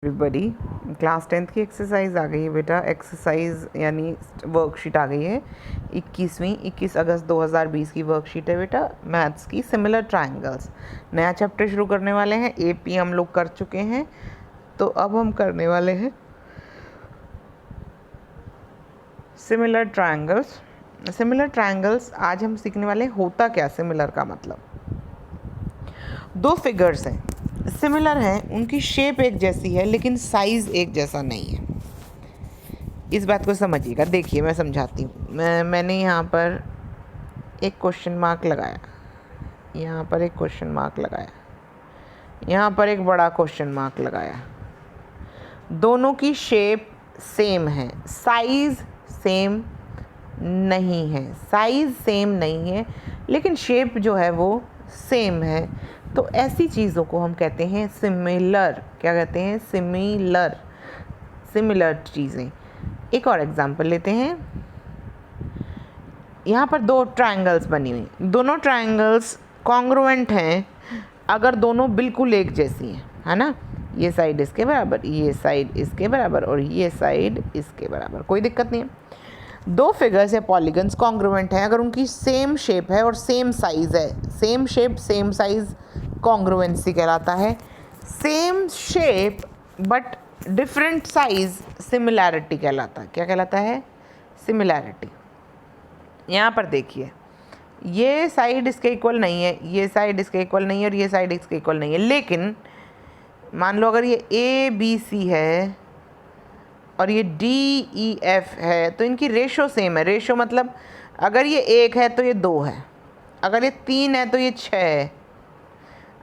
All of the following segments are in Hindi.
एवरीबॉडी, क्लास 10th की एक्सरसाइज आ गई है बेटा। एक्सरसाइज यानी वर्कशीट आ गई है 21 अगस्त 2020 की वर्कशीट है बेटा, मैथ्स की। सिमिलर ट्रायंगल्स, नया चैप्टर शुरू करने वाले हैं। एपी हम लोग कर चुके हैं, तो अब हम करने वाले हैं सिमिलर ट्रायंगल्स। सिमिलर ट्रायंगल्स आज हम सीखने वाले हैं। होता क्या सिमिलर का मतलब, दो फिगर्स हैं, सिमिलर हैं, उनकी शेप एक जैसी है लेकिन साइज़ एक जैसा नहीं है। इस बात को समझिएगा। देखिए मैं समझाती हूँ। मैंने यहाँ पर एक क्वेश्चन मार्क लगाया, यहाँ पर एक क्वेश्चन मार्क लगाया, यहाँ पर एक बड़ा क्वेश्चन मार्क लगाया। दोनों की शेप सेम है, साइज़ सेम नहीं है। साइज़ सेम नहीं है लेकिन शेप जो है वो सेम है। तो ऐसी चीज़ों को हम कहते हैं सिमिलर। क्या कहते हैं? सिमिलर। सिमिलर चीज़ें। एक और एग्जांपल लेते हैं। यहाँ पर दो ट्रायंगल्स बनी हुई, दोनों ट्रायंगल्स कॉन्ग्रुएंट हैं अगर दोनों बिल्कुल एक जैसी हैं, है ना। ये साइड इसके बराबर, ये साइड इसके बराबर और ये साइड इसके बराबर, कोई दिक्कत नहीं है। दो फिगर्स या पॉलीगन्स कॉन्ग्रुएंट हैं अगर उनकी सेम शेप है और सेम साइज़ है। Same shape same size congruency कहलाता है। Same shape but different size similarity कहलाता है। क्या कहलाता है? सिमिलैरिटी। यहाँ पर देखिए, ये साइड इसके इक्वल नहीं है, ये साइड इसके इक्वल नहीं है और ये साइड इसके इक्वल नहीं है। लेकिन मान लो अगर ये ए बी सी है और ये डी ई एफ है तो इनकी रेशो सेम है। रेशो मतलब अगर ये 1 है तो ये 2 है, अगर ये 3 है तो ये 6 है,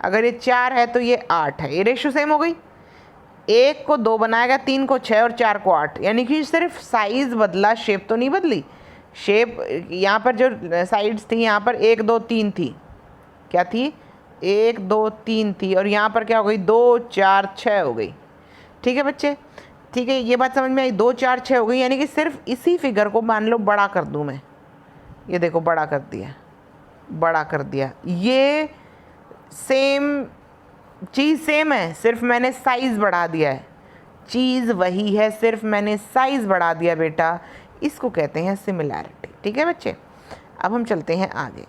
अगर ये 4 है तो ये 8 है। ये रेशो सेम हो गई। 1 को 2 बनाएगा, 3 को 6 और 4 को 8, यानी कि सिर्फ साइज़ बदला, शेप तो नहीं बदली। शेप यहाँ पर जो साइड्स थी, यहाँ पर 1 2 3 थी। क्या थी? 1 2 3 थी और यहाँ पर क्या हो गई? 2 4 6 हो गई। ठीक है बच्चे, ठीक है, ये बात समझ में आई। 2 4 6 हो गई, यानी कि सिर्फ इसी फिगर को मान लो बड़ा कर दूँ मैं। ये देखो बड़ा कर दिया, बड़ा कर दिया। ये सेम चीज़ सेम है, सिर्फ मैंने साइज़ बढ़ा दिया है। चीज़ वही है, सिर्फ मैंने साइज़ बढ़ा दिया बेटा। इसको कहते हैं सिमिलैरिटी। ठीक है बच्चे, अब हम चलते हैं आगे।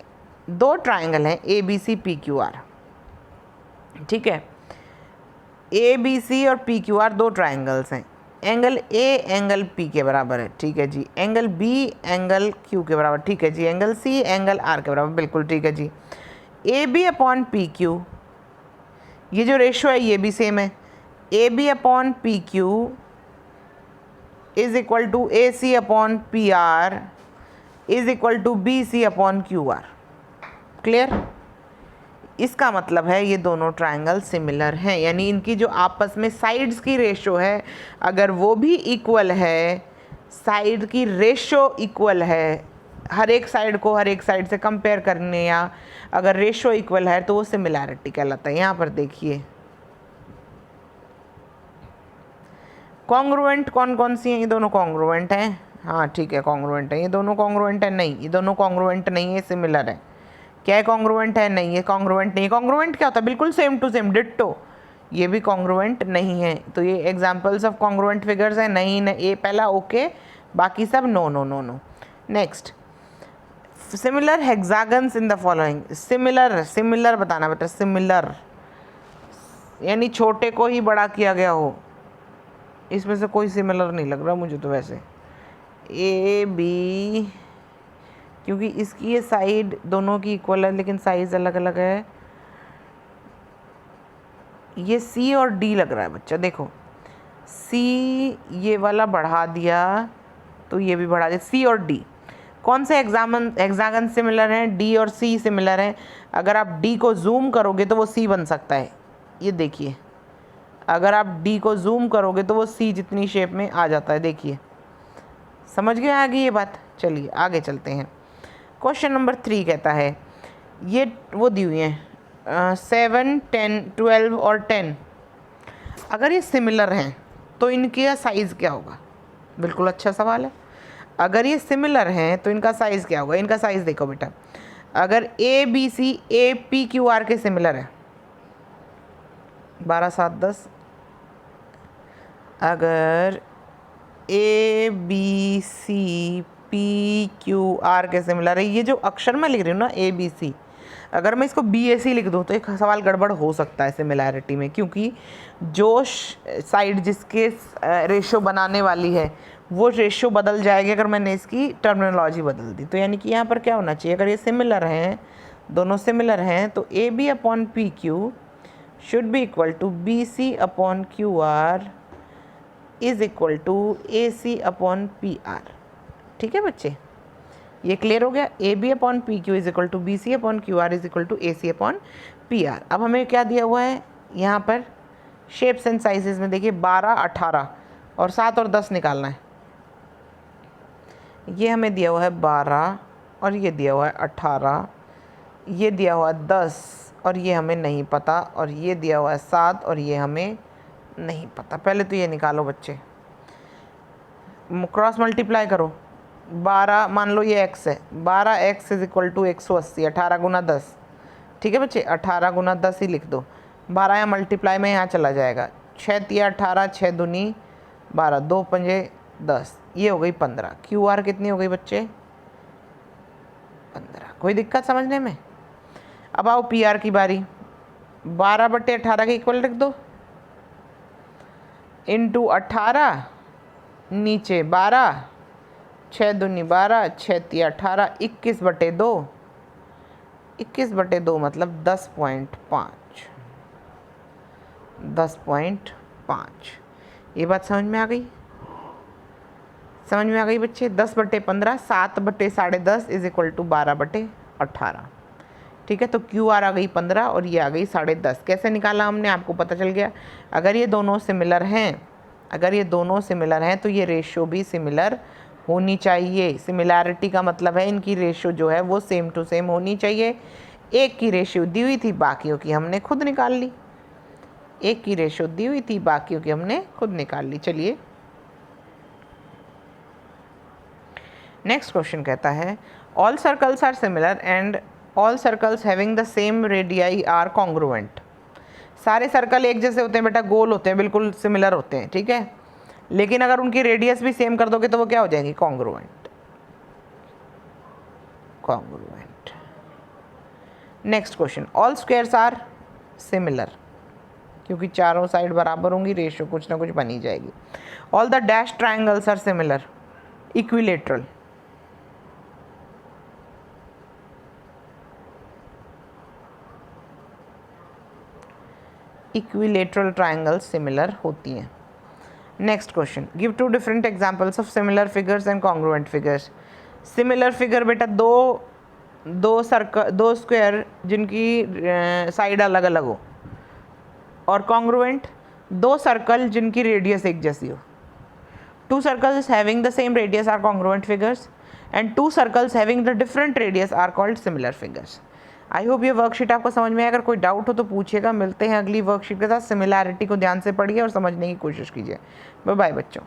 दो ट्रायंगल हैं A B C P Q R. ठीक है, ए बी सी और पी क्यू आर दो ट्रायंगल्स हैं। एंगल ए एंगल पी के बराबर है, ठीक है जी। एंगल बी एंगल क्यू के बराबर, ठीक है जी। एंगल सी एंगल आर के बराबर, बिल्कुल ठीक है जी। A B upon P Q, ये जो रेशो है ये भी सेम है। A B upon P Q is equal to A C upon P R is equal to B C upon Q R. Clear? इसका मतलब है ये दोनों ट्रायंगल सिमिलर हैं, यानी इनकी जो आपस में साइड्स की रेशो है अगर वो भी इक्वल है, साइड की रेशो इक्वल है, हर एक साइड को हर एक साइड से कंपेयर करने या अगर रेशो इक्वल है तो वो सिमिलैरिटी कहलाता है। यहाँ पर देखिए कॉन्ग्रुएंट कौन कौन सी हैं? ये दोनों कॉन्ग्रुएंट हैं, हाँ ठीक है कॉन्ग्रुएंट है। ये दोनों कॉन्ग्रुएंट है? नहीं, ये दोनों कॉन्ग्रुएंट नहीं है, सिमिलर है। क्या है? कॉन्ग्रुएंट है? नहीं, ये कॉन्ग्रुएंट नहीं है। कॉन्ग्रुएंट क्या होता है? बिल्कुल सेम टू सेम, डिट्टो। ये भी कॉन्ग्रुएंट नहीं है। तो ये एग्जांपल्स ऑफ कॉन्ग्रुएंट फिगर्स हैं। नहीं, ये पहला ओके, बाकी सब no no no no. Next, similar hexagons in the following. Similar, similar बताना बेटा। सिमिलर यानी छोटे को ही बड़ा किया गया हो। इसमें से कोई सिमिलर नहीं लग रहा मुझे तो वैसे। ए बी, क्योंकि इसकी ये साइड दोनों की इक्वल है लेकिन साइज़ अलग अलग है। ये सी और डी लग रहा है बच्चा। देखो सी ये वाला बढ़ा दिया तो ये भी बढ़ा दिया। सी और डी कौन से हेक्सागन सिमिलर हैं? डी और सी सिमिलर हैं। अगर आप डी को जूम करोगे तो वो सी बन सकता है। ये देखिए, अगर आप डी को जूम करोगे तो वो सी जितनी शेप में आ जाता है। देखिए, समझ गए आगे ये बात? चलिए आगे चलते हैं। क्वेश्चन नंबर 3 कहता है, ये वो दी हुई हैं 7 10 12 और 10। अगर ये सिमिलर हैं तो इनका साइज़ क्या होगा? बिल्कुल अच्छा सवाल है। अगर ये सिमिलर हैं तो इनका साइज़ क्या होगा? इनका साइज़ देखो बेटा, अगर A B C A P Q R के सिमिलर है, 12 7 10, अगर A B C P Q R के सिमिलर है, ये जो अक्षर मैं लिख रही हूँ ना ए बी सी, अगर मैं इसको बी ए सी लिख दूँ तो एक सवाल गड़बड़ हो सकता है सिमिलैरिटी में, क्योंकि जो साइड जिसके रेशो बनाने वाली है वो रेशो बदल जाएगी अगर मैंने इसकी टर्मिनोलॉजी बदल दी। तो यानी कि यहाँ पर क्या होना चाहिए, अगर ये सिमिलर हैं, दोनों सिमिलर हैं, तो A B upon P Q should be equal to B C upon Q R is equal to A C upon P R. ठीक है बच्चे, ये क्लियर हो गया। A B upon P Q is equal to B C upon Q R is equal to A C upon P R. अब हमें क्या दिया हुआ है यहाँ पर शेप्स एंड साइजेस में, देखिए 12, 18 और 7 और 10 निकालना है। ये हमें दिया हुआ है 12 और ये दिया हुआ है 18, ये दिया हुआ है 10 और ये हमें नहीं पता, और ये दिया हुआ है 7 और ये हमें नहीं पता। पहले तो ये निकालो बच्चे, क्रॉस मल्टीप्लाई करो। 12 मान लो ये x है, 12x इज इक्वल टू 180, 18 गुना 10। ठीक है बच्चे, 18 गुना 10 ही लिख दो। 12 या मल्टीप्लाई में यहाँ चला जाएगा, 6 तिया 18, 6 दूनी 12, 2 पंजे 10, ये हो गई 15। क्यू आर कितनी हो गई बच्चे, 15। कोई दिक्कत समझने में? अब आओ पी आर की बारी। 12/18 के इक्वल लिख दो, इंटू 18 नीचे 12, 6 दूनी 12, 6 तिया 18, 21/2, 21/2 मतलब 10.5, 10.5। ये बात समझ में आ गई? समझ में आ गई बच्चे? 10/15, 7/10.5 इज इक्वल टू 12/18। ठीक है, तो क्यू आर आ गई 15 और ये आ गई 10.5। कैसे निकाला हमने, आपको पता चल गया। अगर ये दोनों सिमिलर हैं, अगर ये दोनों सिमिलर हैं तो ये रेशो भी सिमिलर होनी चाहिए। सिमिलैरिटी का मतलब है इनकी रेशो जो है वो सेम टू सेम होनी चाहिए। एक की रेशो दी हुई थी, बाकियों की हमने खुद निकाल ली। एक की रेशो दी हुई थी, बाकियों की हमने खुद निकाल ली। चलिए नेक्स्ट क्वेश्चन कहता है all circles are similar and all circles having the same radii are congruent. सारे सर्कल एक जैसे होते हैं बेटा, गोल होते हैं, बिल्कुल सिमिलर होते हैं। ठीक है, लेकिन अगर उनकी रेडियस भी सेम कर दोगे तो वो क्या हो जाएंगी, congruent. Congruent. Next question all squares are similar, क्योंकि चारों साइड बराबर होंगी, रेशो कुछ ना कुछ बनी जाएगी। All the dash triangles are similar, equilateral. Equilateral triangles similar होती हैं। Next question give 2 different examples of similar figures and congruent figures. Similar figure बेटा दो स्क्वायर जिनकी साइड अलग अलग हो, और कॉन्ग्रुएंट 2 सर्कल जिनकी रेडियस एक जैसी हो। 2 circles having the same radius are congruent figures and 2 circles having the different radius are called similar figures. I hope ये वर्कशीट आपको समझ में आए। अगर कोई डाउट हो तो पूछिएगा। मिलते हैं अगली वर्कशीट के साथ। सिमिलैरिटी को ध्यान से पढ़िए और समझने की कोशिश कीजिए। बाय बाय बच्चों।